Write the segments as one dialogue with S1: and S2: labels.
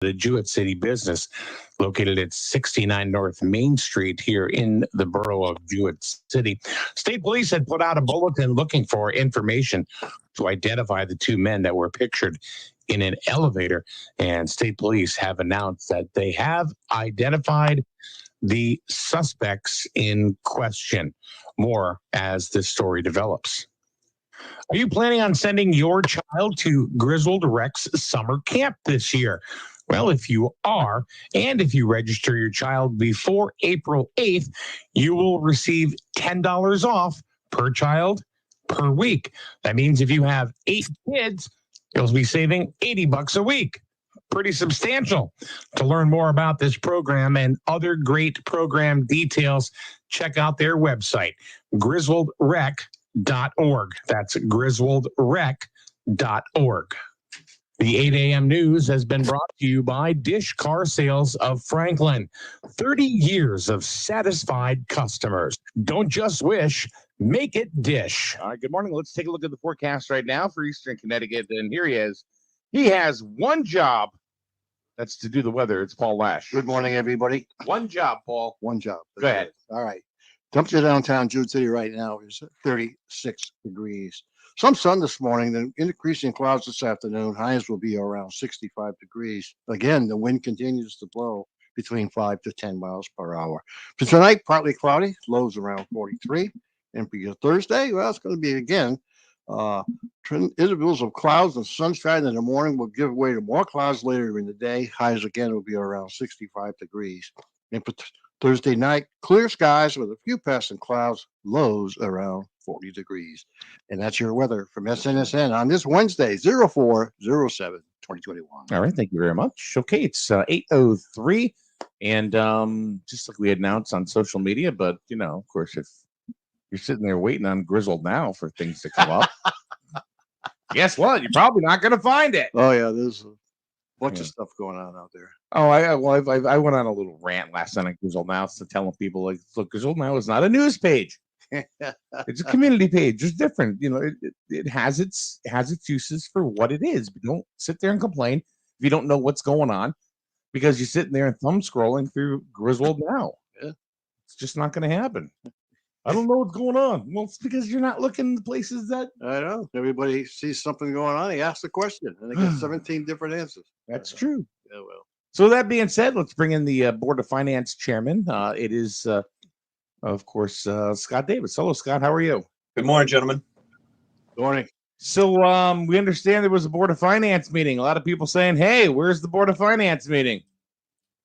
S1: the Jewett City business located at 69 North Main Street here in the borough of Jewett City. State police had put out a bulletin looking for information to identify the two men that were pictured in an elevator. And state police have announced that they have identified the suspects in question. More as this story develops. Are you planning on sending your child to Griswold Rec's summer camp this year? Well, if you are, and if you register your child before April 8th, you will receive $10 off per child per week. That means if you have 8 kids, you'll be saving $80 a week. Pretty substantial. To learn more about this program and other great program details, check out their website, griswoldrec.org. That's griswoldrec.org. The 8 a.m. news has been brought to you by Dish Car Sales of Franklin. 30 years of satisfied customers. Don't just wish, make it Dish.
S2: All right, good morning. Let's take a look at the forecast right now for Eastern Connecticut. And here he is. He has one job. That's to do the weather. It's Paul Lash.
S3: Good morning, everybody.
S2: One job, Paul.
S3: One job.
S2: Go ahead.
S3: All right. Temperature downtown Jewett City right now is 36 degrees. Some sun this morning, then increasing clouds this afternoon. Highs will be around 65 degrees. Again, the wind continues to blow between 5 to 10 miles per hour. For tonight, partly cloudy, lows around 43. And for your Thursday, well, it's going to be again. Intervals of clouds and sunshine in the morning will give way to more clouds later in the day. Highs again will be around 65 degrees. And for Thursday night, clear skies with a few passing clouds, lows around 40 degrees. And that's your weather from SNSN on this Wednesday, 04/07/2021.
S2: All right, thank you very much. Okay, it's 8:03, and just like we announced on social media, but of course, if you're sitting there waiting on Griswold now for things to come up, guess what? You're probably not going to find it.
S3: Oh yeah, there's a bunch of stuff going on out there.
S2: Oh, I went on a little rant last night on Griswold Now to telling people, like, look, Griswold Now is not a news page. It's a community page. It's different. It has its uses for what it is. But don't sit there and complain if you don't know what's going on, because you're sitting there and thumb scrolling through Griswold Now.
S3: Yeah.
S2: It's just not going to happen. I don't know what's going on. Well, it's because you're not looking in the places that...
S3: I know. Everybody sees something going on. He asks a question, and they get 17 different answers.
S2: That's true.
S3: Yeah, well.
S2: So that being said, let's bring in the Board of Finance chairman. It is, of course, Scott Davis. Hello, Scott. How are you?
S4: Good morning, gentlemen.
S3: Good morning.
S2: So we understand there was a Board of Finance meeting. A lot of people saying, hey, where's the Board of Finance meeting?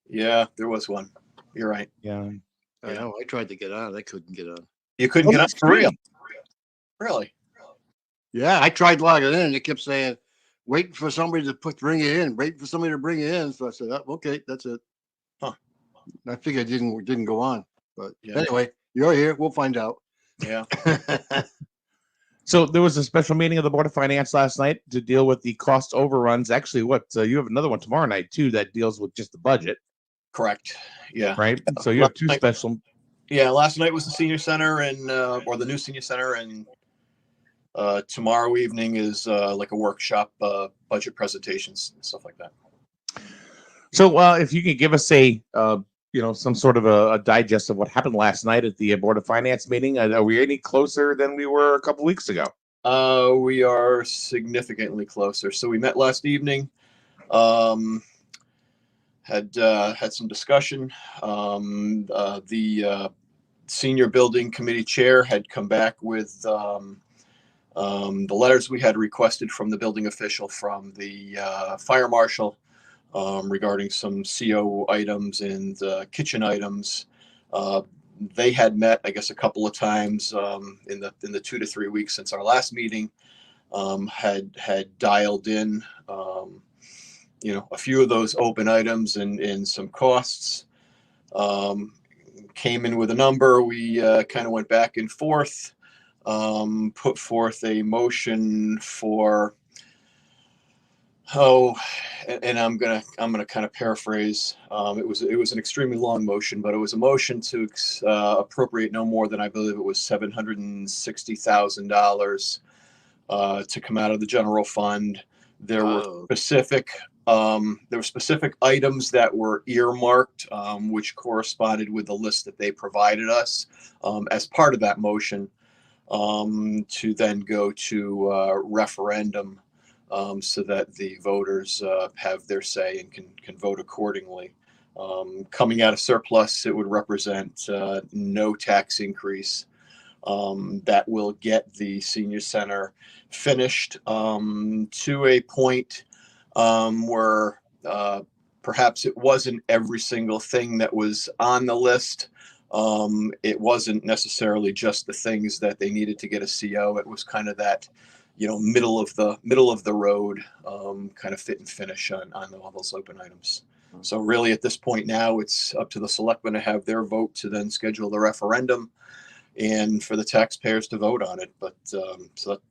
S4: Yeah, there was one. You're right.
S2: Yeah.
S3: I know. I tried to get on. I couldn't get on.
S4: You couldn't get on for real? Really?
S3: Yeah, I tried logging in, and it kept saying, waiting for somebody to bring it in, waiting for somebody to bring it in. So I said, oh, okay, that's it.
S4: Huh.
S3: I figured it didn't go on. But anyway, you're here. We'll find out.
S4: Yeah.
S2: So there was a special meeting of the Board of Finance last night to deal with the cost overruns. Actually, you have another one tomorrow night, too, that deals with just the budget.
S4: Correct. Yeah.
S2: Right. So you have two special.
S4: Yeah. Last night was the senior center or the new senior center. And tomorrow evening is like a workshop, budget presentations and stuff like that.
S2: So if you could give us some sort of a digest of what happened last night at the Board of Finance meeting. Are we any closer than we were a couple weeks ago?
S4: We are significantly closer. So we met last evening. Had some discussion. The senior building committee chair had come back with the letters we had requested from the building official, from the fire marshal, regarding some CO items and kitchen items. They had met, I guess, a couple of times in the 2 to 3 weeks since our last meeting. Had dialed in a few of those open items and some costs. Came in with a number. We kind of went back and forth, put forth a motion for, and I'm gonna kind of paraphrase. It was an extremely long motion, but it was a motion to appropriate no more than, I believe it was $760,000 to come out of the general fund. There were specific There were specific items that were earmarked, which corresponded with the list that they provided us as part of that motion, to then go to referendum, so that the voters have their say and can vote accordingly. Coming out of surplus, it would represent no tax increase. That will get the senior center finished to a point where perhaps it wasn't every single thing that was on the list. It wasn't necessarily just the things that they needed to get a CO. It was kind of that, middle of the road, kind of fit and finish on all those open items. So really, at this point now, it's up to the selectmen to have their vote to then schedule the referendum, and for the taxpayers to vote on it. But so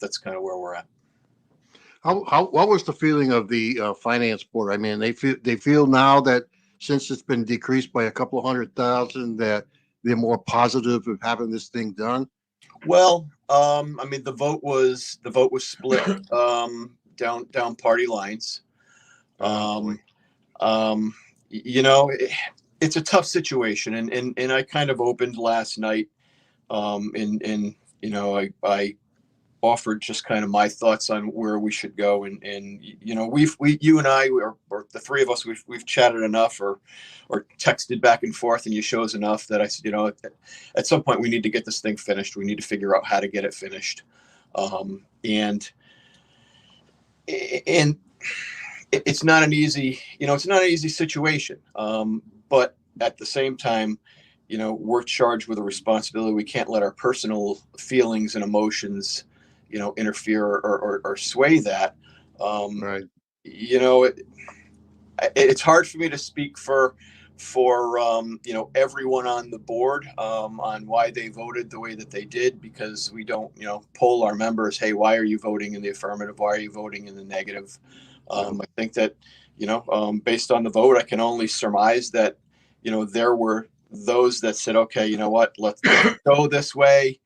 S4: that's kind of where we're at.
S3: What was the feeling of the finance board? I mean, they feel now that since it's been decreased by a couple of $100,000, that they're more positive of having this thing done.
S4: Well, I mean, the vote was split down party lines. It's a tough situation, and I kind of opened last night, and I offered just kind of my thoughts on where we should go, and you and I, or the three of us, we've chatted enough or texted back and forth, and you shows enough that I said, at some point we need to get this thing finished. We need to figure out how to get it finished, and it's not an easy, situation. But at the same time, we're charged with a responsibility. We can't let our personal feelings and emotions, interfere or sway that.
S3: Right.
S4: It's hard for me to speak for everyone on the board on why they voted the way that they did, because we don't poll our members, hey, why are you voting in the affirmative, why are you voting in the negative? I think that based on the vote, I can only surmise that there were those that said, okay, you know what, let's go this way.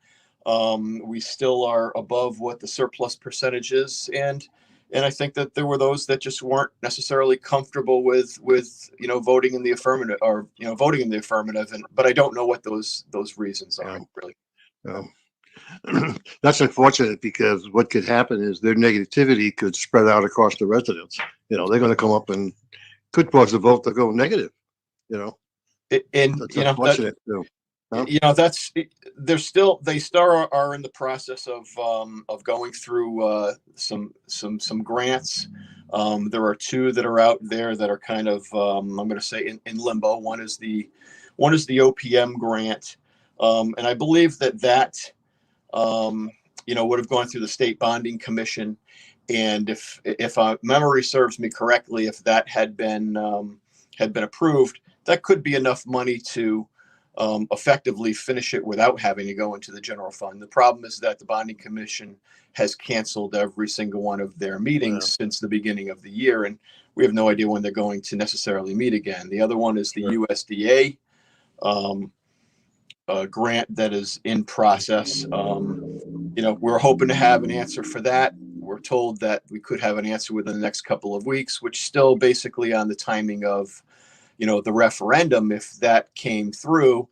S4: We still are above what the surplus percentage is, and I think that there were those that just weren't necessarily comfortable with voting in the affirmative, or voting in the affirmative. But I don't know what those reasons are really.
S3: That's unfortunate, because what could happen is their negativity could spread out across the residents. They're going to come up and could cause the vote to go negative.
S4: And
S3: That's unfortunate too.
S4: They still are in the process of going through some grants. There are two that are out there that are kind of I'm going to say in limbo. One is the OPM grant, and I believe that would have gone through the state bonding commission. And if memory serves me correctly, if that had been approved, that could be enough money to effectively finish it without having to go into the general fund. The problem is that the bonding commission has canceled every single one of their meetings since the beginning of the year, and we have no idea when they're going to necessarily meet again. The other one is the USDA grant that is in process. We're hoping to have an answer for that. We're told that we could have an answer within the next couple of weeks, which still basically on the timing of the referendum. If that came through,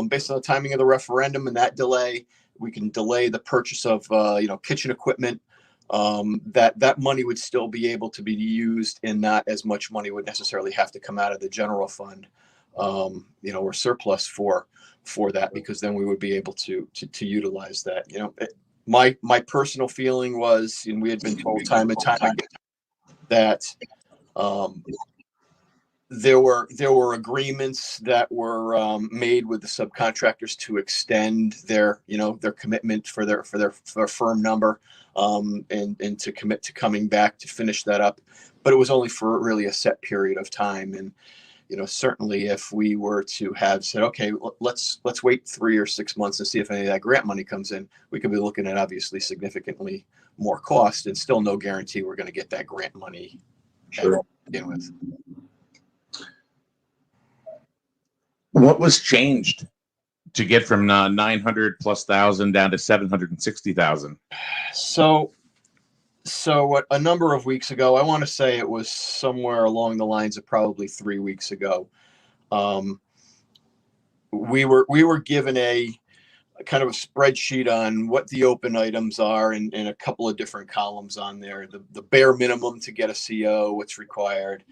S4: based on the timing of the referendum and that delay, we can delay the purchase of kitchen equipment. That money would still be able to be used, and not as much money would necessarily have to come out of the general fund, or surplus for that, because then we would be able to utilize that. My personal feeling was, and we had been told time and time again, that there were agreements that were made with the subcontractors to extend their commitment for their firm number, and to commit to coming back to finish that up, but it was only for really a set period of time. And certainly if we were to have said, okay, let's wait 3 or 6 months and see if any of that grant money comes in, we could be looking at obviously significantly more cost, and still no guarantee we're going to get that grant money to begin with.
S2: What was changed to get from 900 plus thousand down to 760,000?
S4: So So a number of weeks ago, I want to say it was somewhere along the lines of probably 3 weeks ago, we were given a kind of a spreadsheet on what the open items are and a couple of different columns on there. The bare minimum to get a CO, what's required.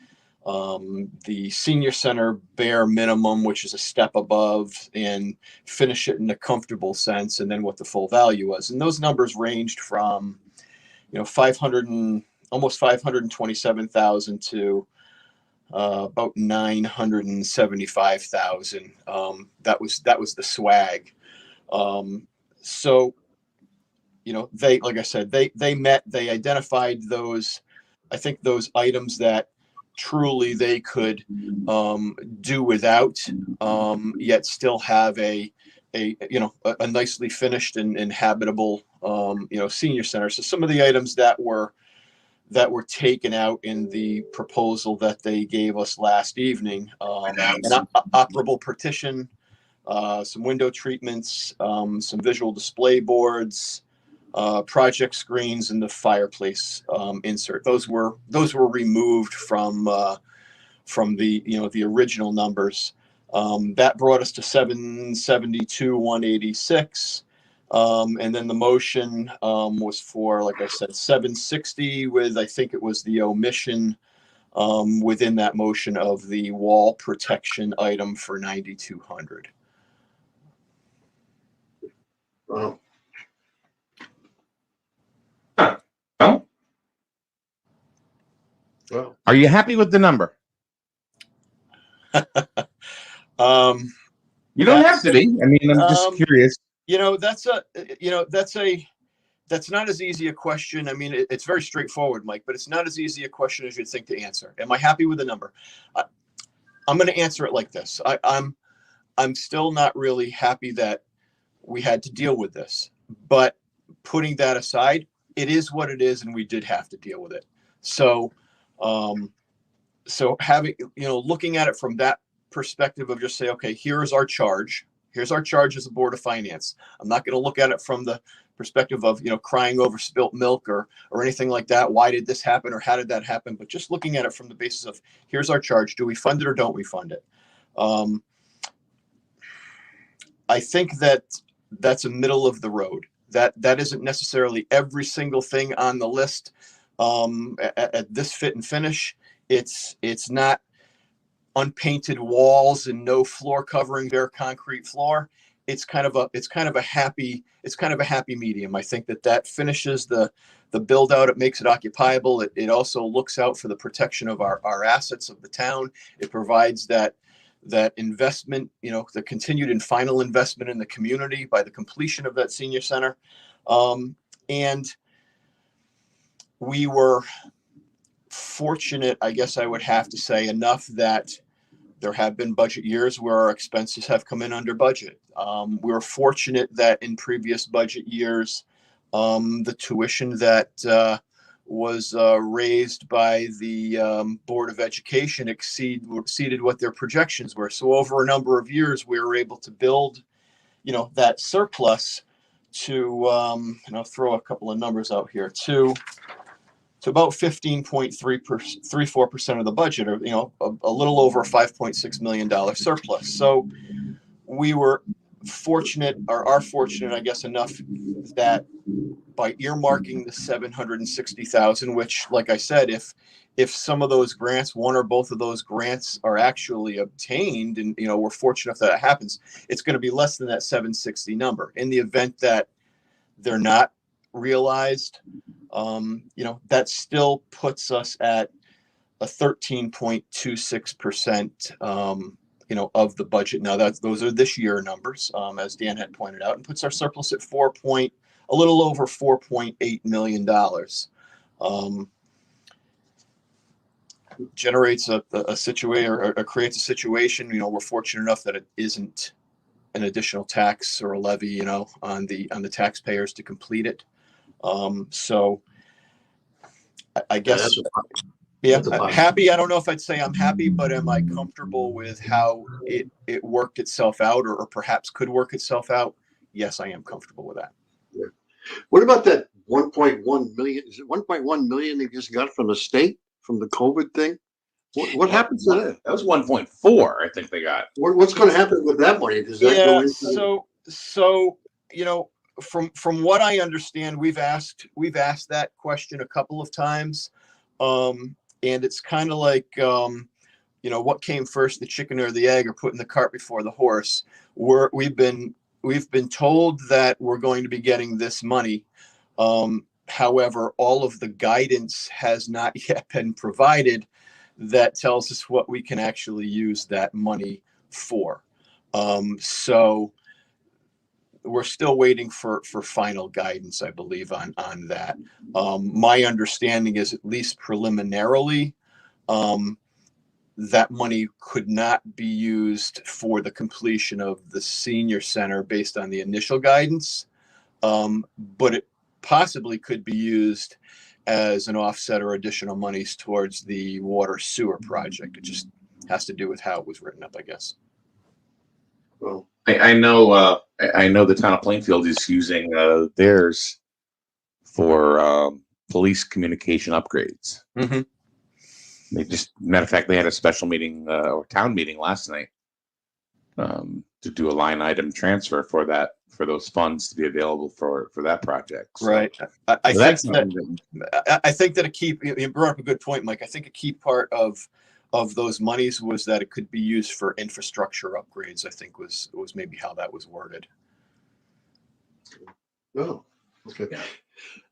S4: The senior center bare minimum, which is a step above, and finish it in a comfortable sense, and then what the full value was. And those numbers ranged from, 500 and almost 527,000 to about 975,000. That was the swag. So, they, like I said, they identified those, I think those items that truly they could do without, yet still have a nicely finished and habitable, senior center. So some of the items that were taken out in the proposal that they gave us last evening, an operable partition, some window treatments, some visual display boards, project screens, and the fireplace insert. Those were removed from the the original numbers. That brought us to 772,186. And then the motion was for, like I said, 760, with, I think it was the omission within that motion of the wall protection item for 9,200.
S3: Wow.
S2: Well,
S3: Well,
S2: are you happy with the number? You don't have to be. I mean, I'm just curious.
S4: That's not as easy a question. I mean, it's very straightforward, Mike, but it's not as easy a question as you'd think to answer. Am I happy with the number? I'm going to answer it like this. I'm still not really happy that we had to deal with this, but putting that aside, it is what it is, and we did have to deal with it. So, having, looking at it from that perspective of just say, okay, here's our charge. Here's our charge as a Board of Finance. I'm not going to look at it from the perspective of, crying over spilt milk or anything like that. Why did this happen or how did that happen? But just looking at it from the basis of, here's our charge. Do we fund it or don't we fund it? I think that's a middle of the road. That isn't necessarily every single thing on the list at this fit and finish. It's not unpainted walls and no floor covering, bare concrete floor. It's kind of a happy medium. I think that finishes the build out. It makes it occupiable. It also looks out for the protection of our assets of the town. It provides that investment, the continued and final investment in the community by the completion of that senior center. And we were fortunate, I guess I would have to say, enough that there have been budget years where our expenses have come in under budget. We were fortunate that in previous budget years, the tuition that was raised by the Board of Education exceeded what their projections were. So over a number of years, we were able to build, that surplus to, and I'll throw a couple of numbers out here, to about 15.34% of the budget, or a little over a $5.6 million surplus. So we were fortunate, or are fortunate, I guess, enough that by earmarking the 760,000, which, like I said, if some of those grants, one or both of those grants, are actually obtained, and we're fortunate if that happens, it's going to be less than that 760 number. In the event that they're not realized, that still puts us at a 13.26%, of the budget. Now those are this year numbers, as Dan had pointed out, and puts our surplus at a little over $4.8 million. Generates a situation, or creates a situation. We're fortunate enough that it isn't an additional tax or a levy, on the taxpayers to complete it. So I guess, happy. I don't know if I'd say I'm happy, but am I comfortable with how it worked itself out, or perhaps could work itself out? Yes, I am comfortable with that.
S3: what about that 1.1 million. Is it 1.1 million they just got from the state from the COVID thing? What happens to that?
S2: That was 1.4, I think they got.
S3: What's going to happen with that money? Does that go
S4: Yeah.
S3: into?
S4: So from what I understand, we've asked that question a couple of times, and it's kind of like what came first, the chicken or the egg, or putting the cart before the horse. We've been told that we're going to be getting this money. However, all of the guidance has not yet been provided that tells us what we can actually use that money for. So we're still waiting for final guidance, I believe, on that. My understanding is, at least preliminarily, that money could not be used for the completion of the senior center based on the initial guidance, but it possibly could be used as an offset or additional monies towards the water sewer project. It just has to do with how it was written up, I guess.
S3: Well,
S2: I know the town of Plainfield is using theirs for police communication upgrades.
S4: Mm-hmm.
S2: Matter of fact, they had a special meeting or town meeting last night to do a line item transfer for those funds to be available for that project. So,
S4: Right. I think that you brought up a good point, Mike. I think a key part of those monies was that it could be used for infrastructure upgrades. I think was maybe how that was worded.
S3: oh, okay.
S2: Yeah.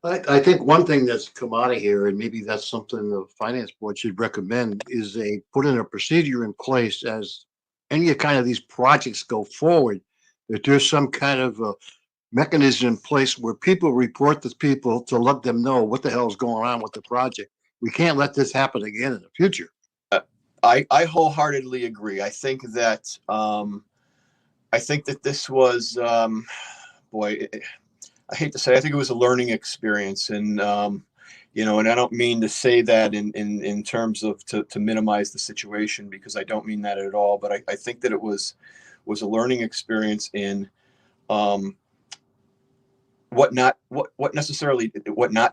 S3: I think one thing that's come out of here, and maybe that's something the finance board should recommend, is put in a procedure in place as any kind of these projects go forward, that there's some kind of a mechanism in place where people report to people to let them know what the hell is going on with the project. We can't let this happen again in the future.
S4: I wholeheartedly agree. I think that this was I hate to say, I think it was a learning experience, and and I don't mean to say that in terms of to minimize the situation, because I don't mean that at all. But I think that it was a learning experience in what not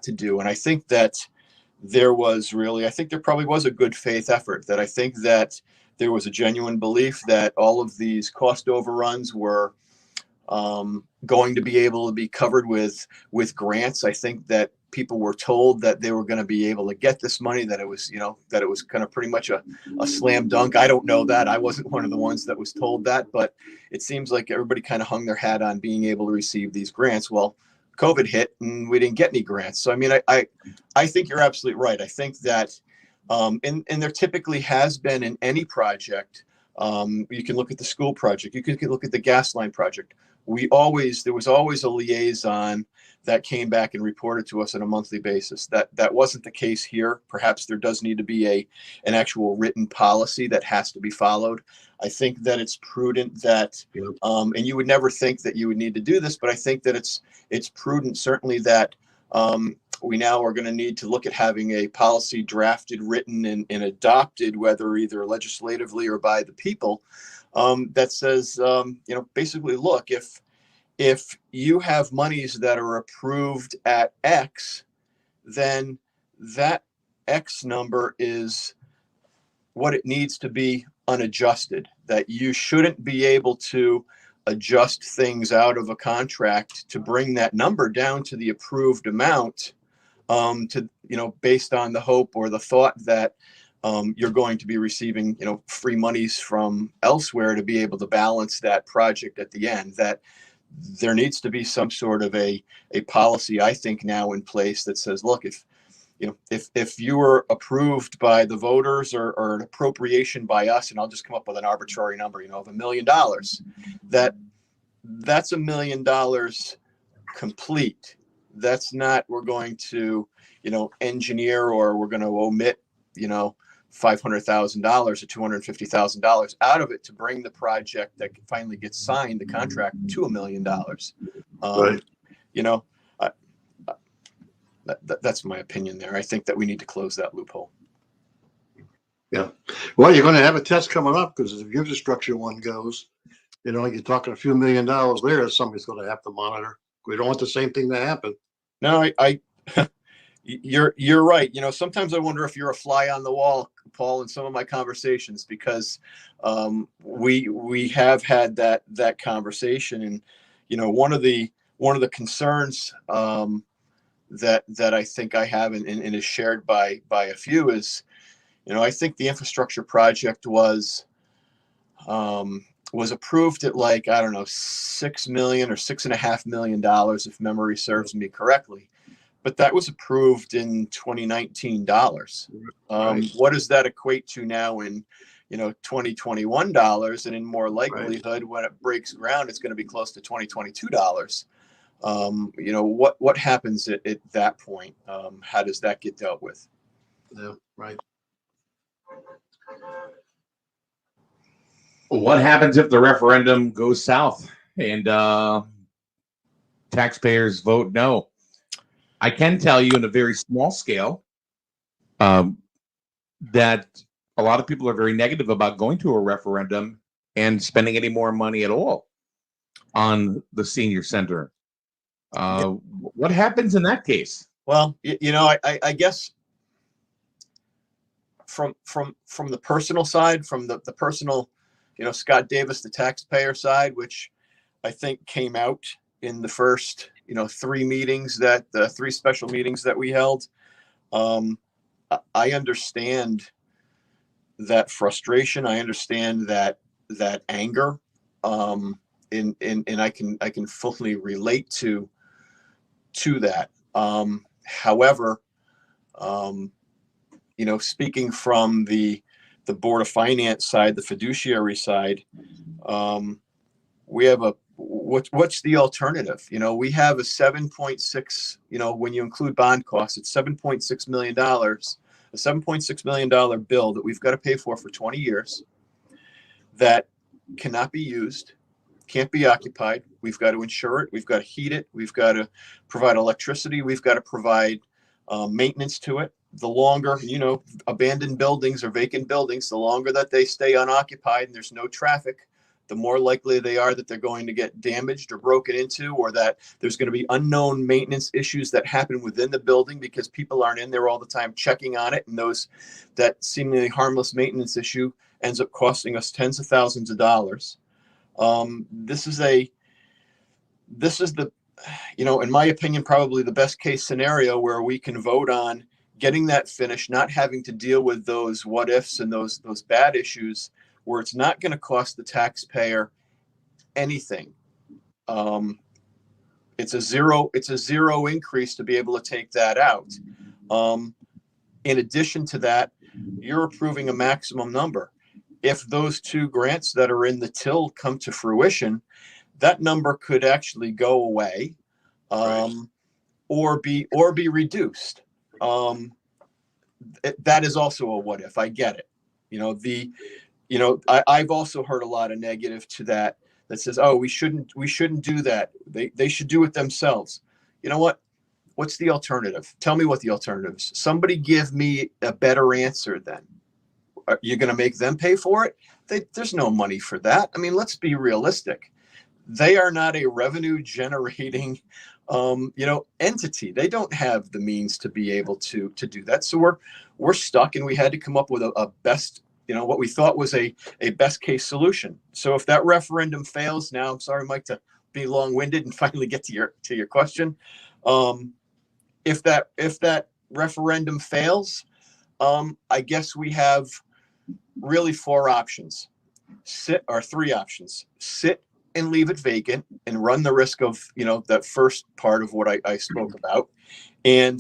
S4: to do. And I think that there probably was a good faith effort. That I think that there was a genuine belief that all of these cost overruns were going to be able to be covered with grants. I think that people were told that they were going to be able to get this money, that it was kind of pretty much a slam dunk. I don't know that. I wasn't one of the ones that was told that, but it seems like everybody kind of hung their hat on being able to receive these grants. Well, COVID hit and we didn't get any grants. So, I mean, I think you're absolutely right. I think that, and there typically has been in any project, you can look at the school project, you can look at the gas line project. There was always a liaison that came back and reported to us on a monthly basis. That wasn't the case here. Perhaps there does need to be an actual written policy that has to be followed. I think that it's prudent that, and you would never think that you would need to do this, but I think that it's prudent, certainly, that we now are going to need to look at having a policy drafted, written, and adopted, whether either legislatively or by the people, that says, basically, look, if you have monies that are approved at X, then that X number is what it needs to be unadjusted, that you shouldn't be able to adjust things out of a contract to bring that number down to the approved amount, based on the hope or the thought that you're going to be receiving, free monies from elsewhere to be able to balance that project at the end. That there needs to be some sort of a policy, I think, now in place that says, look, if you were approved by the voters or an appropriation by us, and I'll just come up with an arbitrary number, of $1 million, that's $1 million complete. That's not, we're going to, engineer, or we're going to omit, $500,000 or $250,000 out of it to bring the project that finally gets signed, the contract, to $1 million.
S3: Right.
S4: That's my opinion there. I think that we need to close that loophole.
S3: Yeah. Well, you're going to have a test coming up, because if the infrastructure one goes, you're talking a few $1 million there, somebody's going to have to monitor. We don't want the same thing to happen.
S4: No, I you're right. You know, sometimes I wonder if you're a fly on the wall, Paul, in some of my conversations, because we have had that conversation, and you know, one of the concerns that I think I have and is shared by a few is, you know, I think the infrastructure project was approved at, like, I don't know, $6 million or $6.5 million, if memory serves me correctly. But that was approved in 2019 dollars.
S3: Right.
S4: What does that equate to now in, you know, 2021 dollars? And in more likelihood, when it breaks ground, it's going to be close to 2022 dollars. You know, what happens at that point? How does that get dealt with?
S3: Yeah, right.
S2: What happens if the referendum goes south and taxpayers vote no? I can tell you, in a very small scale, that a lot of people are very negative about going to a referendum and spending any more money at all on the senior center. What happens in that case?
S4: Well, you know, I guess from the personal side, from the personal, you know, Scott Davis, the taxpayer side, which I think came out in the first, you know, three special meetings that we held. I understand that frustration. I understand that anger, and I can fully relate to that. However, you know, speaking from the Board of Finance side, the fiduciary side, we have what's the alternative? You know, we have a 7.6, you know, when you include bond costs, it's $7.6 million, a $7.6 million bill that we've got to pay for 20 years that cannot be used, can't be occupied. We've got to insure it. We've got to heat it. We've got to provide electricity. We've got to provide maintenance to it. The longer, you know, abandoned buildings or vacant buildings, the longer that they stay unoccupied and there's no traffic, the more likely they are that they're going to get damaged or broken into, or that there's going to be unknown maintenance issues that happen within the building because people aren't in there all the time checking on it. And that seemingly harmless maintenance issue ends up costing us tens of thousands of dollars. This is the, you know, in my opinion, probably the best case scenario where we can vote on getting that finished, not having to deal with those what ifs and those bad issues, where it's not going to cost the taxpayer anything. It's a zero increase to be able to take that out. In addition to that, you're approving a maximum number. If those two grants that are in the till come to fruition, that number could actually go away, or be reduced. That is also a what if. I get it. You know, I've also heard a lot of negative to that says, oh, we shouldn't do that. They should do it themselves. You know what? What's the alternative? Tell me what the alternative is. Somebody give me a better answer then. Are you going to make them pay for it? There's no money for that. I mean, let's be realistic. They are not a revenue generating, you know, entity. They don't have the means to be able to do that. So we're stuck, and we had to come up with a best, you know, what we thought was a best case solution. So if that referendum fails, now I'm sorry, Mike, to be long winded and finally get to your question. If that referendum fails, I guess we have really three options: sit and leave it vacant and run the risk of, you know, that first part of what I spoke about, and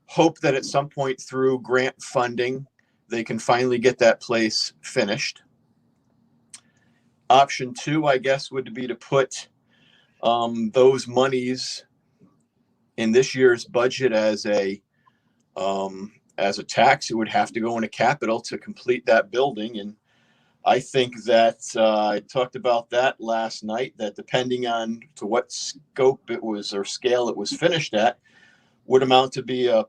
S4: hope that at some point through grant funding, they can finally get that place finished. Option two, I guess, would be to put those monies in this year's budget as a tax. It would have to go into capital to complete that building. And I think that I talked about that last night, that depending on to what scope it was or scale it was finished at, would amount to be a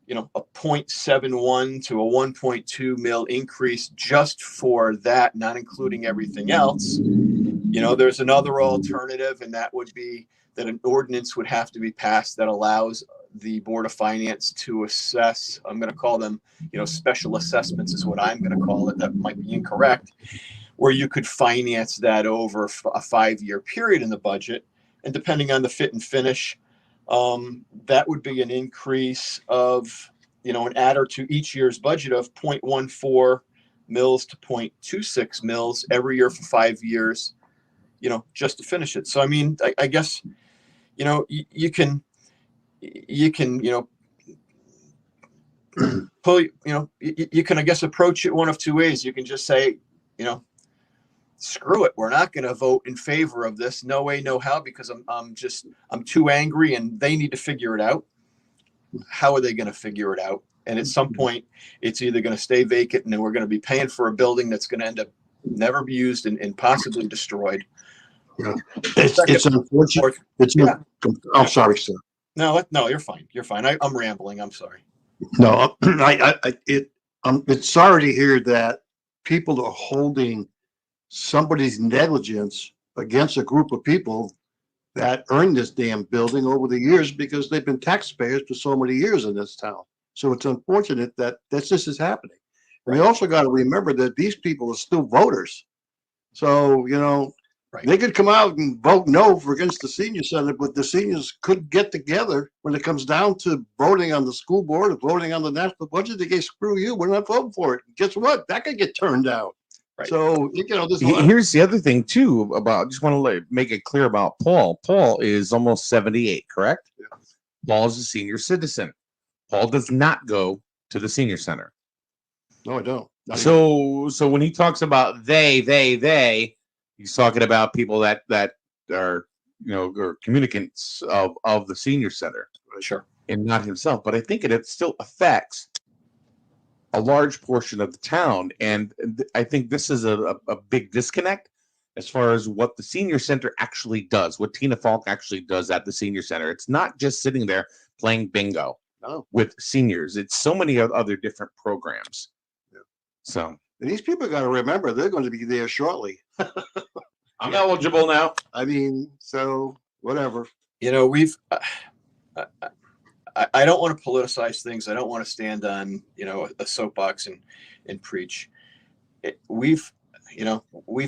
S4: 0.71 to a 1.2 mil increase just for that, not including everything else. You know, there's another alternative, and that would be that an ordinance would have to be passed that allows the Board of Finance to assess, I'm going to call them, special assessments is what I'm going to call it. That might be incorrect, where you could finance that over a 5-year period in the budget. And depending on the fit and finish, that would be an increase of, an adder to each year's budget of 0.14 mils to 0.26 mils every year for 5 years, just to finish it. So, I mean, I guess, you can, pull, you can, I guess, approach it one of two ways. You can just say, screw it. We're not going to vote in favor of this. No way, no how, because I'm too angry and they need to figure it out. How are they going to figure it out? And at some point, it's either going to stay vacant and then we're going to be paying for a building that's going to end up never be used and possibly destroyed.
S3: Yeah. It's unfortunate. I'm sorry, sir.
S4: No, you're fine. You're fine. I'm rambling. I'm sorry.
S3: No, it's sorry to hear that people are holding somebody's negligence against a group of people that earned this damn building over the years because they've been taxpayers for so many years in this town. So it's unfortunate that this is happening. Right. We also got to remember that these people are still voters. So, right. They could come out and vote no against the senior center, but the seniors could get together when it comes down to voting on the school board or voting on the national budget. They say, screw you, we're not voting for it. Guess what? That could get turned down. Right. So,
S2: here's the other thing too I just want to make it clear about Paul. Paul is almost 78, correct?
S3: Yeah.
S2: Paul is a senior citizen. Paul does not go to the senior center.
S3: No, I don't.
S2: So when he talks about they, he's talking about people that are, are communicants of the senior center.
S4: Sure.
S2: And not himself. But I think it still affects a large portion of the town. And I think this is a big disconnect as far as what the senior center actually does, what Tina Falk actually does at the senior center. It's not just sitting there playing bingo with seniors. It's so many other different programs.
S3: Yeah.
S2: So
S3: and these people got to remember they're going to be there shortly.
S2: I'm eligible now.
S3: I mean, so whatever.
S4: I don't want to politicize things. I don't want to stand on, a soapbox and preach. We've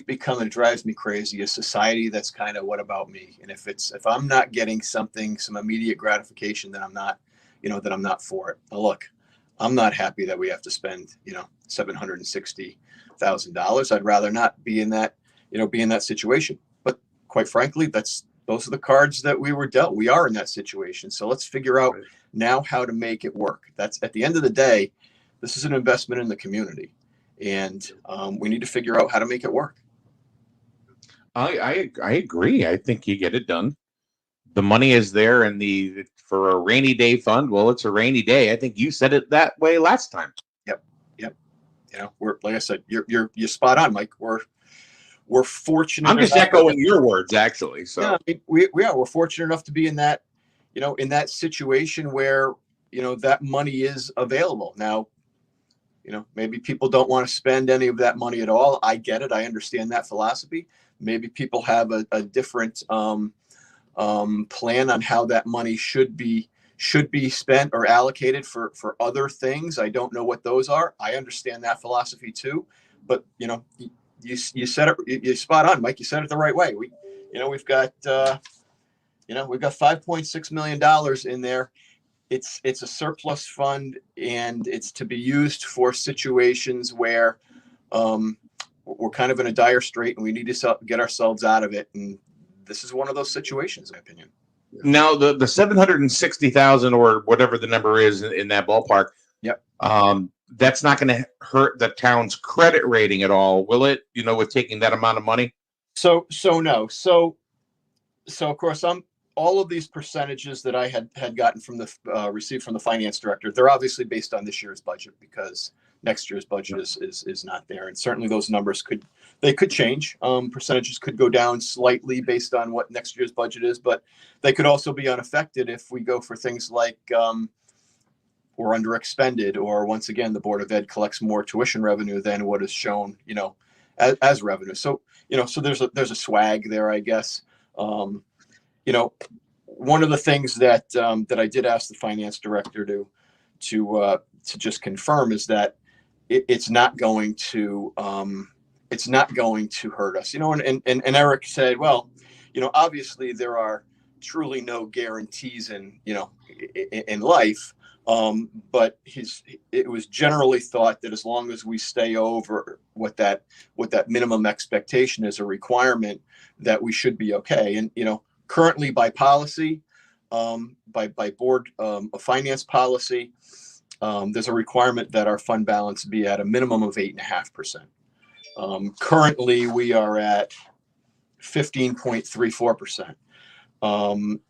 S4: become, it drives me crazy, a society that's kind of what about me? And if I'm not getting some immediate gratification, then I'm not for it. Now, look, I'm not happy that we have to spend, $760,000. I'd rather not be in that situation. But quite frankly, those are the cards that we were dealt. We are in that situation. So let's figure out now how to make it work. That's at the end of the day, this is an investment in the community, and we need to figure out how to make it work.
S2: I agree. I think you get it done. The money is there, and for a rainy day fund. Well, it's a rainy day. I think you said it that way last time. Yep.
S4: We're, like I said, you're spot on, Mike. We're fortunate.
S2: I'm just echoing your words, actually. So
S4: yeah, we're fortunate enough to be in that, in that situation where, that money is available. Now, maybe people don't want to spend any of that money at all. I get it. I understand that philosophy. Maybe people have a different plan on how that money should be spent or allocated for other things. I don't know what those are. I understand that philosophy too, but you said it. You're spot on, Mike. You said it the right way. We've got $5.6 million in there. It's a surplus fund, and it's to be used for situations where we're kind of in a dire strait and we need to get ourselves out of it. And this is one of those situations, in my opinion.
S2: Now, the 760,000 or whatever the number is in that ballpark.
S4: Yep.
S2: That's not going to hurt the town's credit rating at all, will it? With taking that amount of money.
S4: So no. So of course, all of these percentages that I had gotten from received from the finance director, they're obviously based on this year's budget because next year's budget is not there, and certainly those numbers could change. Percentages could go down slightly based on what next year's budget is, but they could also be unaffected if we go for things like we're under expended, or once again the Board of Ed collects more tuition revenue than what is shown, as revenue. So so there's a swag there, I guess. you know, one of the things that that I did ask the finance director to just confirm is that it's not going to hurt us, you know. And Eric said, well, you know, obviously there are truly no guarantees in life, but it was generally thought that as long as we stay over what that minimum expectation is, a requirement, that we should be okay. And you know, currently by policy, by board of finance policy, there's a requirement that our fund balance be at a minimum of 8.5%. Currently, we are at 15.34%.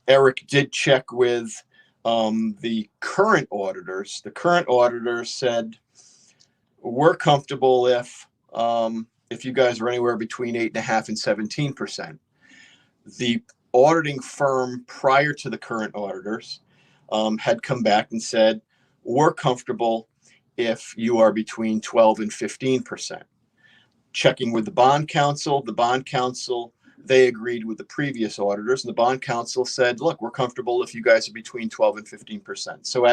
S4: Eric did check with the current auditors. The current auditors said we're comfortable if you guys are anywhere between 8.5% and 17%. The auditing firm prior to the current auditors had come back and said we're comfortable if you are between 12 and 15%. Checking with the bond counsel, they agreed with the previous auditors, and the bond counsel said, look, we're comfortable if you guys are between 12 and 15%. So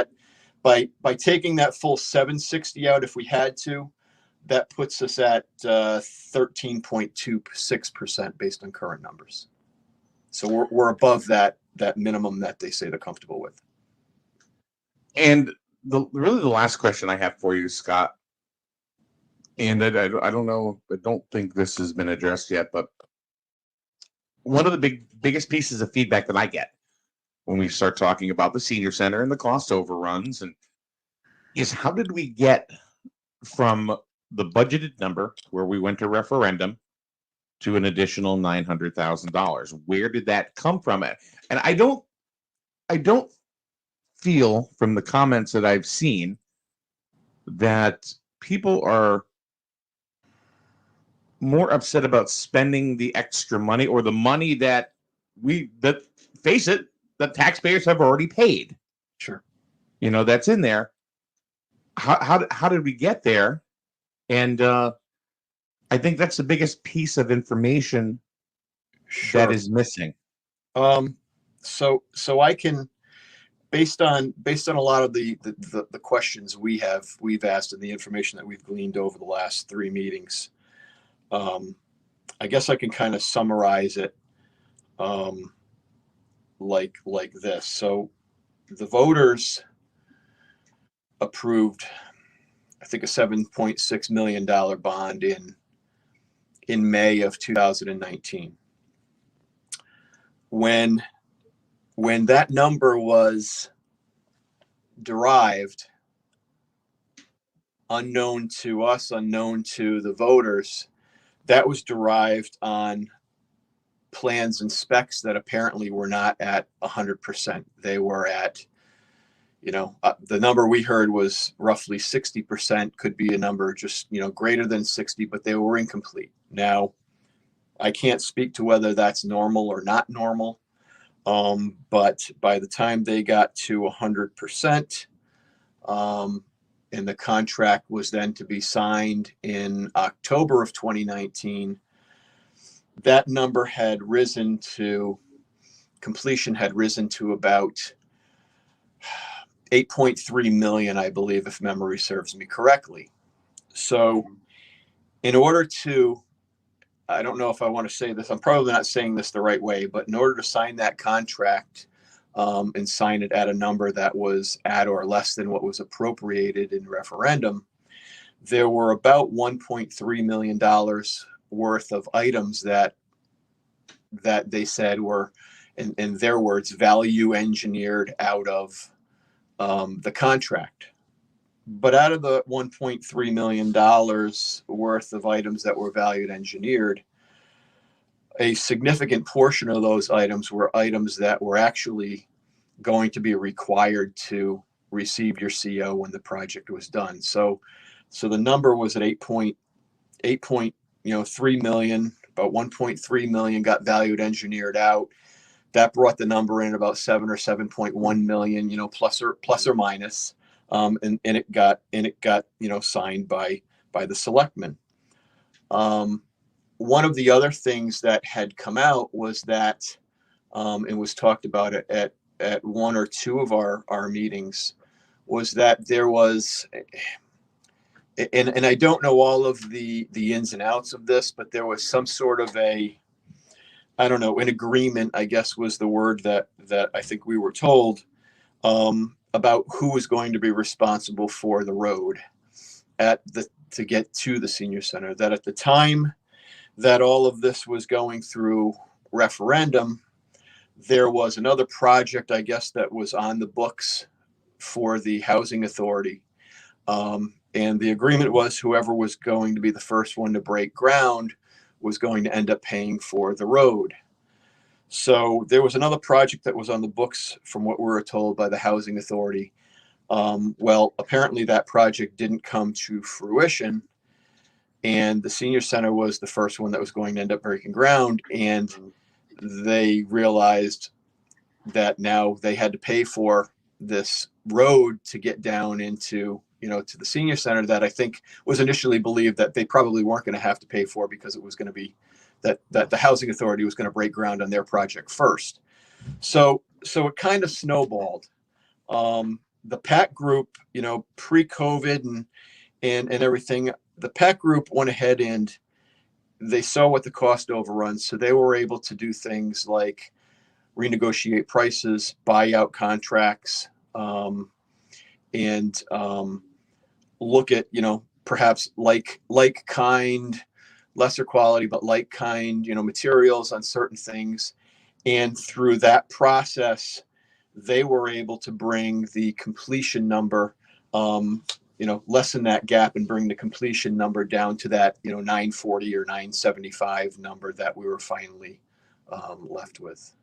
S4: by taking that full 760 out, if we had to, that puts us at 13.26% based on current numbers. So we're above that minimum that they say they're comfortable with.
S2: And really the last question I have for you, Scott, and I don't know, I don't think this has been addressed yet, but one of the biggest pieces of feedback that I get when we start talking about the senior center and the cost overruns is how did we get from the budgeted number where we went to referendum to an additional $900,000? Where did that come from? And I don't feel from the comments that I've seen that people are more upset about spending the extra money or the money that face it, the taxpayers have already paid.
S4: Sure.
S2: You know, that's in there. How did we get there? And I think that's the biggest piece of information that is missing.
S4: So I can, based on a lot of the questions we've asked and the information that we've gleaned over the last 3 meetings, I guess I can kind of summarize it like this. So the voters approved, I think, a $7.6 million bond in May of 2019. When that number was derived, unknown to us, unknown to the voters, that was derived on plans and specs that apparently were not at 100%. They were at, the number we heard was roughly 60%, could be a number just, greater than 60, but they were incomplete. Now, I can't speak to whether that's normal or not normal, but by the time they got to 100%, and the contract was then to be signed in October of 2019, that number had risen to completion, had risen to about 8.3 million, I believe, if memory serves me correctly. So in order to, I don't know if I want to say this, I'm probably not saying this the right way, but in order to sign that contract and sign it at a number that was at or less than what was appropriated in referendum, there were about $1.3 million worth of items that they said were, in their words, value engineered out of the contract. But out of the $1.3 million worth of items that were valued engineered, a significant portion of those items were items that were actually going to be required to receive your CO when the project was done. So the number was at 3 million, about 1.3 million got valued engineered out. That brought the number in about 7 or 7.1 million, plus or minus. And it got signed by the selectmen. One of the other things that had come out was that and was talked about at one or two of our meetings, was that there was, and I don't know all of the ins and outs of this, but there was some sort of I don't know, an agreement, I guess was the word that I think we were told, about who was going to be responsible for the road to get to the senior center. That at the time that all of this was going through referendum, there was another project, I guess, that was on the books for the housing authority. And the agreement was whoever was going to be the first one to break ground was going to end up paying for the road. So there was another project that was on the books from what we were told by the housing authority. Well, apparently that project didn't come to fruition, and the senior center was the first one that was going to end up breaking ground. And they realized that now they had to pay for this road to get down into, to the senior center, that I think was initially believed that they probably weren't going to have to pay for, because it was going to be that the housing authority was going to break ground on their project first. So it kind of snowballed. The PAC group, pre-COVID and everything, the PAC group went ahead and they saw what the cost overruns. So they were able to do things like renegotiate prices, buy out contracts, and look at, perhaps like kind, lesser quality, but like kind, materials on certain things. And through that process, they were able to bring the completion number, lessen that gap and bring the completion number down to that, 940 or 975 number that we were finally left with.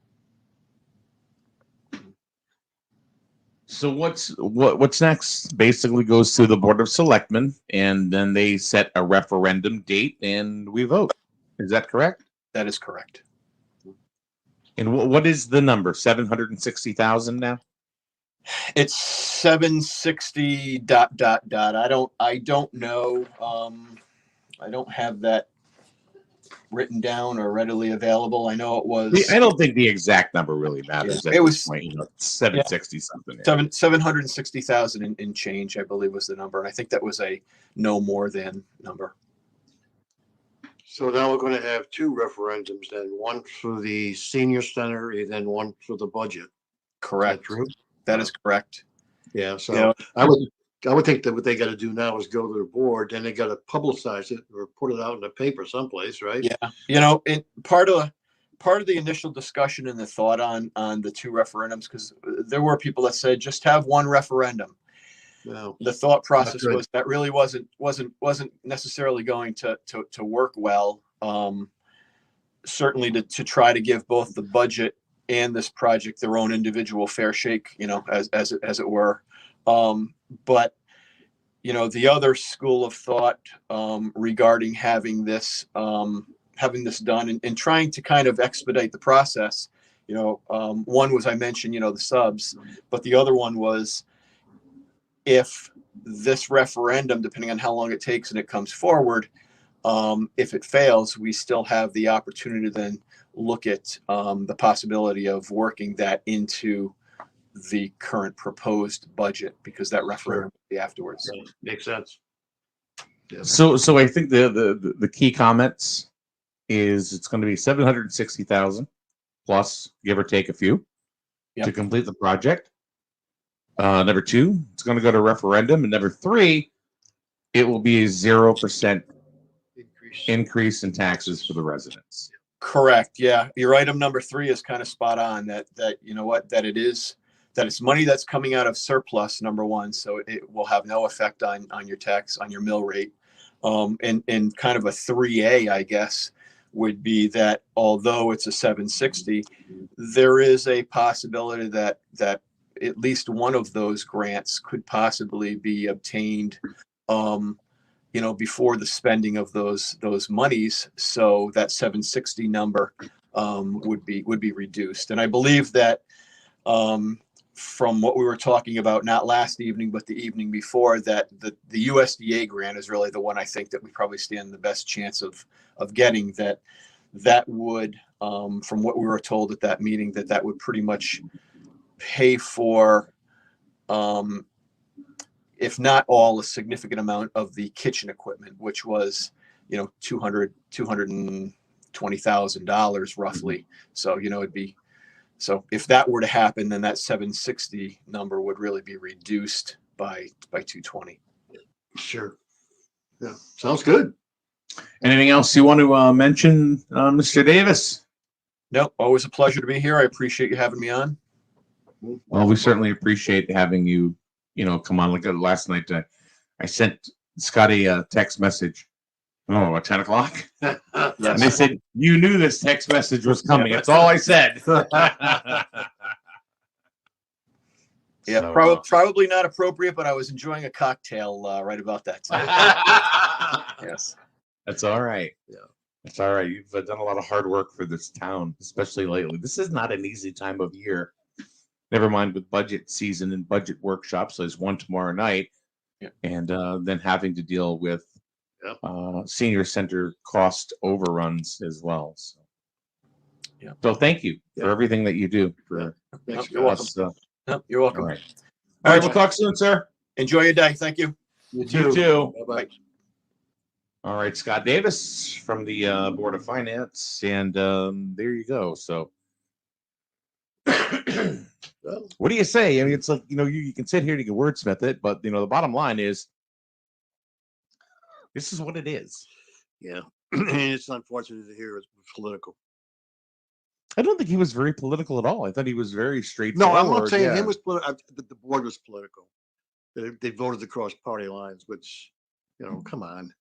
S2: So what's next? Basically goes to the Board of Selectmen, and then they set a referendum date and we vote. Is that correct?
S4: That is correct.
S2: And what is the number? 760,000 now?
S4: It's 760 ... I don't know. I don't have that written down or readily available. I know it was.
S2: I don't think the exact number really matters.
S4: Yeah, it was
S2: point, 760 something.
S4: 760,000 in change, I believe, was the number, and I think that was a no more than number.
S3: So now we're going to have two referendums then, one for the senior center and then one for the budget.
S4: Correct.
S3: Is that true?
S4: That is correct.
S3: Yeah. So I would think that what they got to do now is go to the board, then they got to publicize it or put it out in the paper someplace, right?
S4: Yeah. And part of the initial discussion and the thought on the two referendums, because there were people that said just have one referendum.
S3: No.
S4: The thought process was that really wasn't necessarily going to work well. Certainly to try to give both the budget and this project their own individual fair shake, as it were. But the other school of thought regarding having this done and trying to kind of expedite the process, one was, I mentioned, the subs, but the other one was, if this referendum, depending on how long it takes and it comes forward, if it fails, we still have the opportunity to then look at the possibility of working that into the current proposed budget, because that referendum will be afterwards.
S3: Right. Makes sense. Yeah.
S2: So I think the key comments is it's going to be 760,000 plus, give or take a few, to complete the project. Number two, it's going to go to referendum, and number three, it will be a 0% increase in taxes for the residents.
S4: Correct. Yeah, your item number three is kind of spot on. That it's money that's coming out of surplus, number one, so it will have no effect on your tax, on your mill rate. And kind of a 3A, I guess, would be that although it's a 760, there is a possibility that at least one of those grants could possibly be obtained, before the spending of those monies. So that 760 number would be reduced. And I believe that from what we were talking about, not last evening, but the evening before, that the USDA grant is really the one I think that we probably stand the best chance of getting. that would, from what we were told at that meeting, that would pretty much pay for, if not all, a significant amount of the kitchen equipment, which was, $220,000 roughly. So, it'd be, so if that were to happen, then that 760 number would really be reduced by 220.
S3: Sure. Yeah, sounds good.
S2: Anything else you want to mention, Mr. Davis?
S4: No, always a pleasure to be here. I appreciate you having me on.
S2: Well, we certainly appreciate having you, come on. Like last night, I sent Scotty a text message. Oh, at 10 o'clock?
S3: Yes.
S2: And they said, you knew this text message was coming. That's all I said.
S4: Yeah,
S2: So,
S4: probably not appropriate, but I was enjoying a cocktail right about that time. Yes.
S2: That's all right.
S3: Yeah.
S2: That's all right. You've done a lot of hard work for this town, especially lately. This is not an easy time of year. Never mind with budget season and budget workshops. There's one tomorrow night.
S4: Yeah.
S2: And then having to deal with
S3: Yep.
S2: senior center cost overruns as well. So,
S4: Yeah.
S2: So thank you for
S3: Yeah.
S2: everything that you do. For
S3: Thanks,
S4: You're
S3: guys.
S4: welcome. No, you're welcome.
S2: all right. All right. We'll talk soon, sir.
S4: Enjoy your day. Thank you.
S2: You too.
S3: Bye-bye.
S2: All right, Scott Davis from the Board of Finance, and there you go. So,
S3: Well,
S2: what do you say? I mean, it's like you can sit here and you can wordsmith it, but the bottom line is, this is what it is.
S3: yeah. It's unfortunate to hear it's political.
S2: I don't think he was very political at all. I thought he was very
S3: No,
S2: straightforward.
S3: I'm not saying
S2: yeah.
S3: him was political. The board was political. They voted across party lines, which, come on.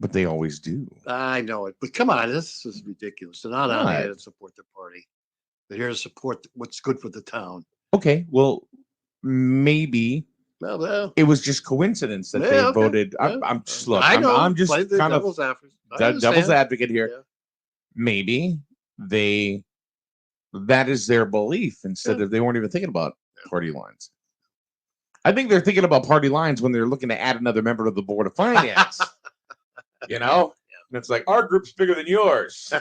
S2: But they always do.
S3: I know it, but come on, this is ridiculous. They're not out
S2: Right.
S3: here to support their party. They're here to support what's good for the town.
S2: Okay, well, maybe
S3: Well,
S2: it was just coincidence that
S3: Yeah,
S2: they
S3: okay.
S2: voted.
S3: Yeah.
S2: I'm just look.
S3: I know.
S2: I'm just
S3: play the
S2: kind of
S3: devil's advocate. I
S2: devil's
S3: understand.
S2: advocate here.
S3: Yeah.
S2: Maybe that is their belief instead of they weren't even thinking about party lines. I think they're thinking about party lines when they're looking to add another member to the Board of Finance. And it's like our group's bigger than yours.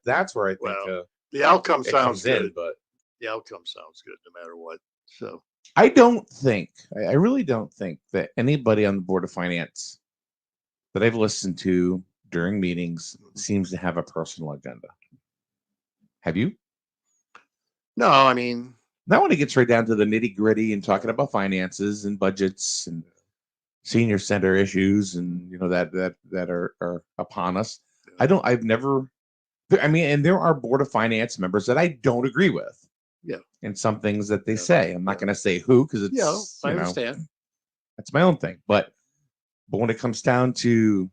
S2: That's where I think
S3: Well, The outcome
S2: it
S3: sounds
S2: comes in.
S3: good.
S2: But
S3: The outcome sounds good no matter what. So
S2: I don't think, I really don't think that anybody on the Board of Finance that I've listened to during meetings seems to have a personal agenda. Have you?
S3: no, I mean,
S2: Now when it gets right down to the nitty gritty and talking about finances and budgets and senior center issues and that are upon us, I've never, I mean, and there are Board of Finance members that I don't agree with.
S3: Yeah.
S2: And some things that they
S3: Yeah.
S2: say. I'm not going to say who because it's
S3: I understand.
S2: that's my own thing. But when it comes down to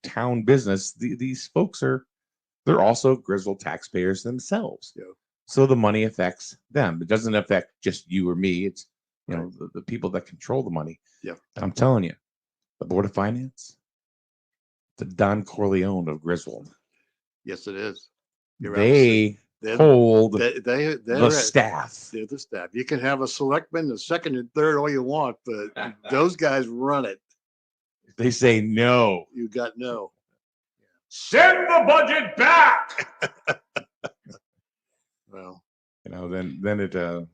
S2: town business, these folks they're also Griswold taxpayers themselves.
S3: Yeah.
S2: So the money affects them. It doesn't affect just you or me. It's the people that control the money.
S3: Yeah.
S2: I'm telling you, the Board of Finance, the Don Corleone of Griswold.
S3: Yes, it is.
S2: They
S3: They're-
S2: hold
S3: they're
S2: the staff.
S3: They're the staff. You can have a selectman, a second and third, all you want, but those guys run it.
S2: They say no.
S3: You got no.
S2: Send the budget back.
S3: Well,
S2: Then it
S3: well,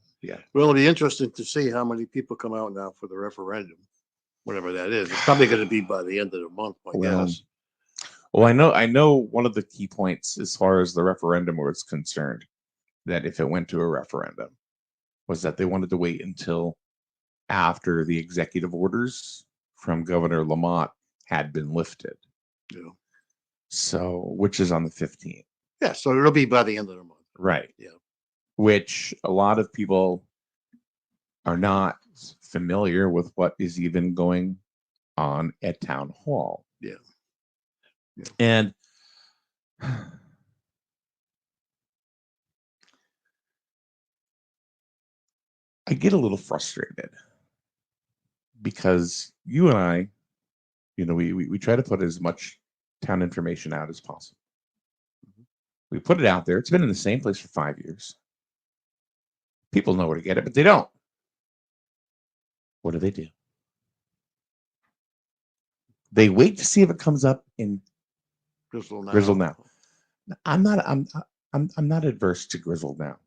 S3: it'll be interesting to see how many people come out now for the referendum, whatever that is. It's probably going to be by the end of the month, I
S2: Well,
S3: guess.
S2: Well, I know one of the key points as far as the referendum was concerned, that if it went to a referendum, was that they wanted to wait until after the executive orders from Governor Lamont had been lifted.
S3: Yeah.
S2: So, which is on the 15th.
S3: Yeah, so it'll be by the end of the month.
S2: Right.
S3: Yeah.
S2: Which a lot of people are not familiar with what is even going on at town hall.
S3: Yeah. Yeah.
S2: And I get a little frustrated because you and I, we try to put as much town information out as possible. We put it out there. It's been in the same place for 5 years. People know where to get it, but they don't. What do? They wait to see if it comes up in Griswold now. I'm not adverse to Griswold now,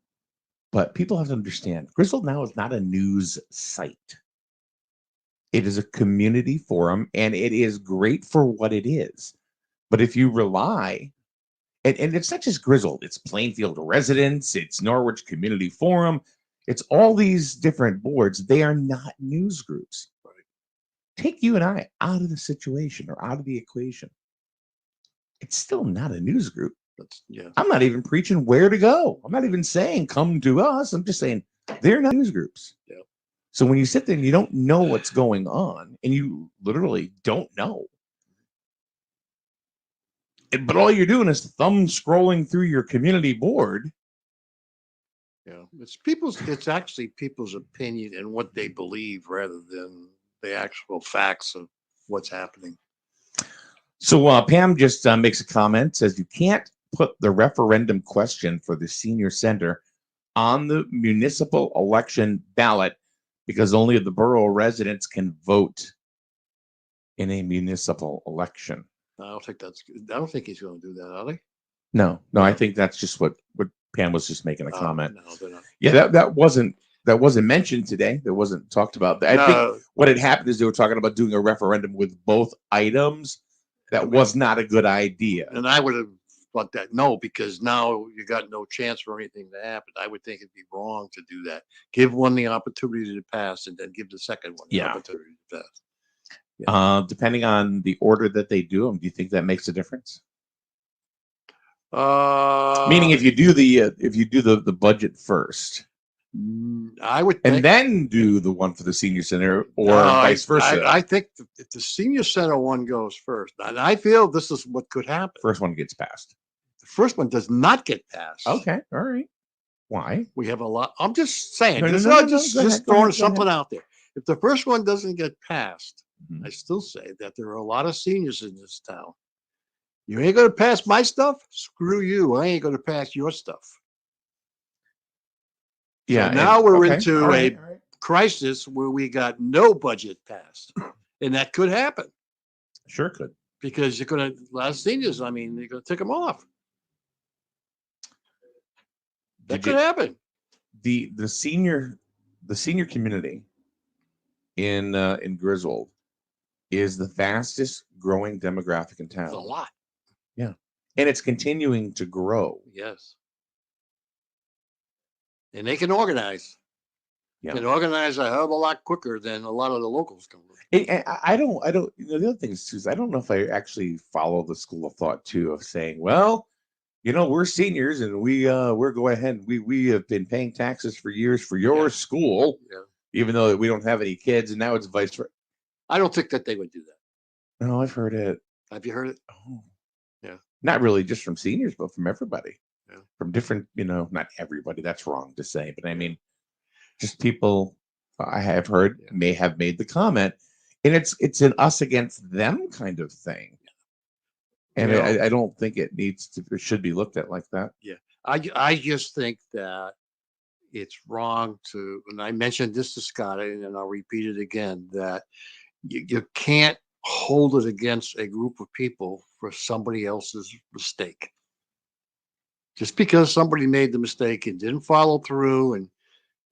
S2: but people have to understand Griswold now is not a news site. It is a community forum, and it is great for what it is. But if you rely, and it's not just Griswold, it's Plainfield Residents, it's Norwich Community Forum, it's all these different boards. They are not news groups.
S3: Right.
S2: Take you and I out of the situation or out of the equation. It's still not a news group.
S3: Yeah.
S2: I'm not even preaching where to go. I'm not even saying come to us. I'm just saying they're not news groups.
S3: Yeah.
S2: So when you sit there and you don't know what's going on, and you literally don't know, but all you're doing is thumb scrolling through your community board.
S3: Yeah. It's actually people's opinion and what they believe rather than the actual facts of what's happening.
S2: So Pam just makes a comment, says you can't put the referendum question for the senior center on the municipal election ballot because only the borough residents can vote in a municipal election.
S3: I don't think he's going to do that, are they?
S2: No, I think that's just what Pam was just making a comment.
S3: No, they're not.
S2: Yeah, that wasn't mentioned today. That wasn't talked about. I think what had happened is they were talking about doing a referendum with both items. That was not a good idea.
S3: And I would have thought that no, because now you got no chance for anything to happen. I would think it'd be wrong to do that. Give one the opportunity to pass, and then give the second one the opportunity to pass. Yeah.
S2: Depending on the order that they do them, do you think that makes a difference? Meaning, if you do the budget first,
S3: I would think,
S2: and then do the one for the senior center, or vice versa.
S3: I think if the senior center one goes first, and I feel this is what could happen.
S2: First one gets passed.
S3: The first one does not get passed.
S2: Okay, all right. Why?
S3: We have a lot. I'm just saying.
S2: No,
S3: just throwing something out there. If the first one doesn't get passed, I still say that there are a lot of seniors in this town. You ain't going to pass my stuff? Screw you. I ain't going to pass your stuff.
S2: Yeah.
S3: So now we're into a crisis where we got no budget passed. And that could happen.
S2: Sure could.
S3: Because you're going to, a lot of seniors, I mean, you're going to take them off. That could happen.
S2: The senior community in Griswold is the fastest growing demographic in town.
S3: It's a lot.
S2: Yeah. And it's continuing to grow.
S3: Yes. And they can organize.
S2: Yeah.
S3: Can organize a hell of a lot quicker than a lot of the locals can.
S2: I don't, the other thing is, I don't know if I actually follow the school of thought too, of saying, well, we're seniors and we're go ahead. We have been paying taxes for years for your school, even though we don't have any kids. And now it's vice versa.
S3: I don't think that they would do that.
S2: No, I've heard it.
S3: Have you heard it?
S2: Oh,
S3: yeah.
S2: Not really just from seniors, but from everybody.
S3: Yeah.
S2: From different, not everybody. That's wrong to say, but I mean, just people I have heard may have made the comment, and it's an us against them kind of thing. And I don't think it should be looked at like that.
S3: Yeah. I just think that it's wrong to, and I mentioned this to Scott, and I'll repeat it again, that you can't hold it against a group of people for somebody else's mistake. Just because somebody made the mistake and didn't follow through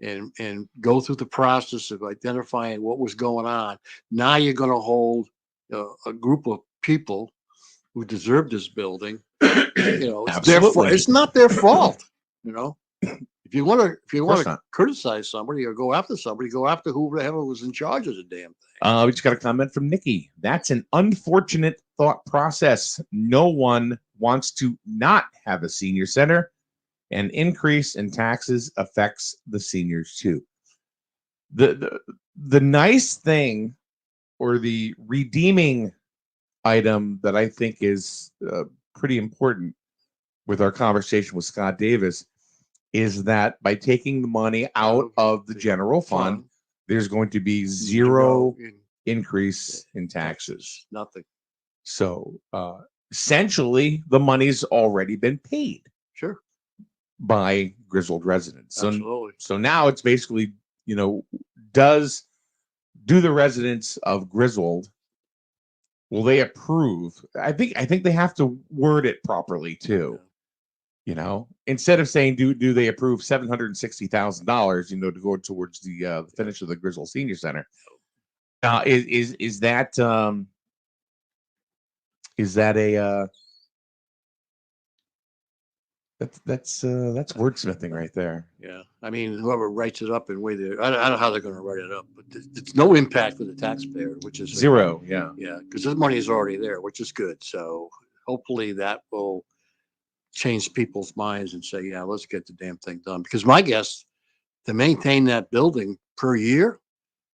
S3: and go through the process of identifying what was going on, now you're going to hold a group of people who deserve this building. It's their fault. It's not their fault. If you want to criticize somebody or go after somebody, go after whoever was in charge of the damn thing.
S2: We just got a comment from Nikki. That's an unfortunate thought process. No one wants to not have a senior center. An increase in taxes affects the seniors too. The nice thing, or the redeeming item that I think is pretty important with our conversation with Scott Davis, is that by taking the money out of the general fund, there's going to be zero increase in taxes.
S3: Nothing.
S2: So essentially, the money's already been paid.
S3: Sure. By
S2: Griswold residents.
S3: Absolutely.
S2: So now it's basically, do the residents of Griswold Will they approve? I think they have to word it properly too. You know, instead of saying do they approve $760,000, you know, to go towards the finish of the Griswold Senior Center? Is that a that's wordsmithing right there.
S3: Yeah, I mean, whoever writes it up in way they, I don't know how they're going to write it up, but it's no impact for the taxpayer, which is
S2: Zero. Yeah.
S3: Yeah, because this money is already there, which is good. So hopefully that will change people's minds and say, yeah, let's get the damn thing done. Because my guess, to maintain that building per year,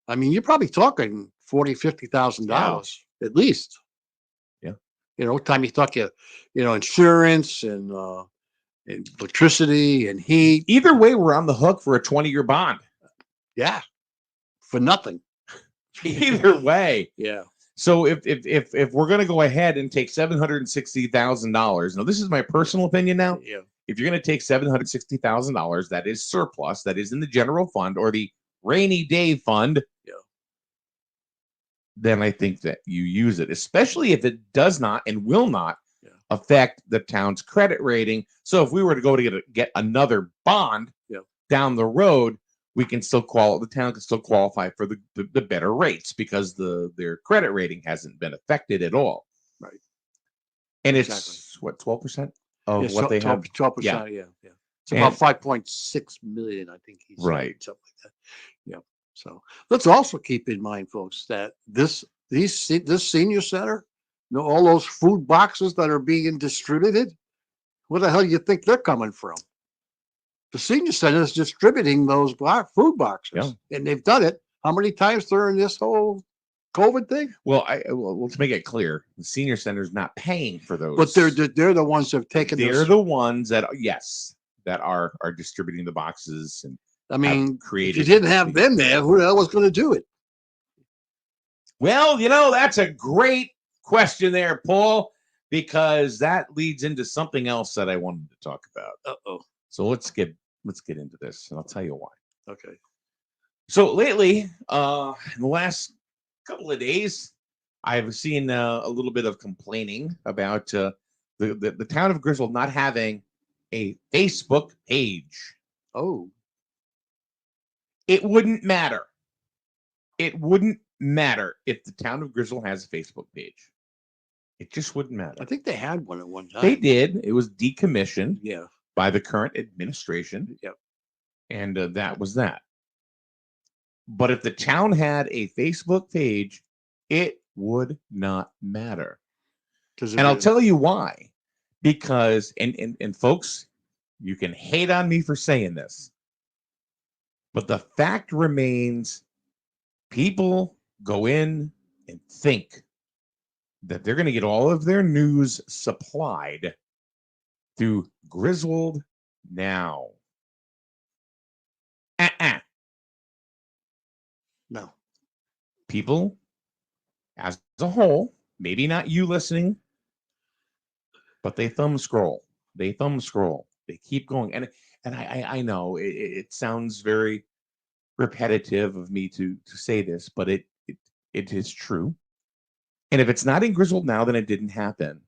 S3: I mean, you're probably talking $40,000-$50,000 at least.
S2: Yeah.
S3: You know, time you talk, insurance and electricity and heat.
S2: Either way, we're on the hook for a 20-year bond.
S3: Yeah, for nothing.
S2: Either way.
S3: Yeah.
S2: So if we're going to go ahead and take $760,000, now this is my personal opinion now.
S3: Yeah.
S2: If you're going to take $760,000, that is surplus, that is in the general fund or the rainy day fund.
S3: Yeah.
S2: Then I think that you use it, especially if it does not and will not affect the town's credit rating. So if we were to go to get another bond down the road, we can still the town can still qualify for the better rates because their credit rating hasn't been affected at all.
S3: Right.
S2: And it's what, 12% of what they have?
S3: 12%. Yeah. It's about 5.6 million, I think he said.
S2: Right.
S3: Something like that. Yeah. So let's also keep in mind, folks, that this senior center, all those food boxes that are being distributed, where the hell do you think they're coming from? The senior center is distributing those food boxes, and they've done it how many times during this whole COVID thing?
S2: Well, let's make it clear: the senior center is not paying for those,
S3: but they're the ones that have taken.
S2: They're the ones that are distributing the boxes and.
S3: I mean,
S2: created.
S3: If you didn't have them there, who the hell was going to do it?
S2: Well, that's a great question there, Paul, because that leads into something else that I wanted to talk about.
S3: Uh-oh.
S2: So let's get into this, and I'll tell you why.
S3: Okay.
S2: So lately, in the last couple of days, I've seen a little bit of complaining about the town of Griswold not having a Facebook page.
S3: Oh.
S2: It wouldn't matter. It wouldn't matter if the town of Griswold has a Facebook page. It just wouldn't matter.
S3: I think they had one at one time.
S2: They did. It was decommissioned.
S3: Yeah.
S2: By the current administration.
S3: Yep. And
S2: that was that. But if the town had a Facebook page, it would not matter. And I'll tell you why. Because, and folks, you can hate on me for saying this, but the fact remains, people go in and think that they're going to get all of their news supplied through Griswold Now.
S3: No.
S2: People, as a whole, maybe not you listening, but they thumb scroll. They keep going. And I know it sounds very repetitive of me to say this, but it is true. And if it's not in Griswold Now, then it didn't happen.